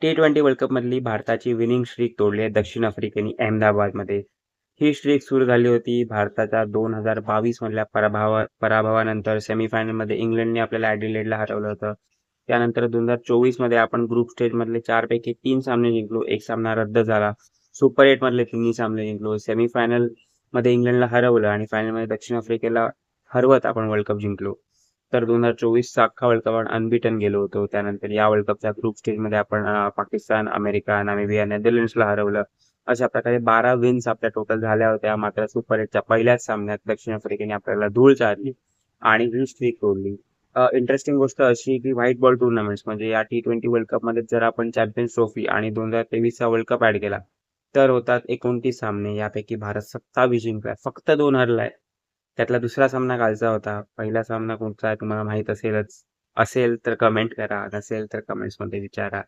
T20 world कपमधली भारताची winning streak तोडली आहे दक्षिण आफ्रिकेने अहमदाबादमध्ये. ही स्ट्रीक सुरू झाली होती भारताच्या 2022 मधल्या पराभवानंतर. सेमीफायनलमध्ये इंग्लंडने आपल्याला ॲडिलेडला हरवलं होतं. त्यानंतर 2024 मध्ये आपण ग्रुप स्टेजमधले 4 पैकी 3 सामने जिंकलो, एक सामना रद्द झाला. सुपर 8 मधले 3 सामने जिंकलो. सेमीफायनल मध्ये इंग्लंडला हरवलं आणि फायनलमध्ये दक्षिण आफ्रिकेला हरवत आपण वर्ल्ड कप जिंकलो. तर 2024चा अख्खा वर्ल्ड कप आपण अनबिटन गेलो होतो. त्यानंतर या वर्ल्ड कपच्या ग्रुप स्टेजमध्ये आपण पाकिस्तान, अमेरिका, नामिबिया, नेदरलँड्सला हरवलं. अशा प्रकारे 12 विन्स आपल्या टोटल झाल्या होत्या. मात्र सुपर एटच्या पहिल्याच सामन्यात दक्षिण आफ्रिकेने आपल्याला धूळ चारली आणि ही स्ट्रीक तोडली. इंटरेस्टिंग गोष्ट अशी की व्हाईट बॉल टुर्नामेंट्स म्हणजे या T20 वर्ल्ड कपमध्ये जर आपण चॅम्पियन्स ट्रॉफी आणि 2023चा वर्ल्ड कप ऍड केला तर होतात 29 सामने. यापैकी भारत 27 जिंकलाय, फक्त 2 हरलाय. त्यातला दुसरा सामना कालचा होता. पहिला सामना कोणता आहे तुम्हाला माहित असेलच. असेल तर कमेंट करा, नसेल तर कमेंट्समध्ये विचारा.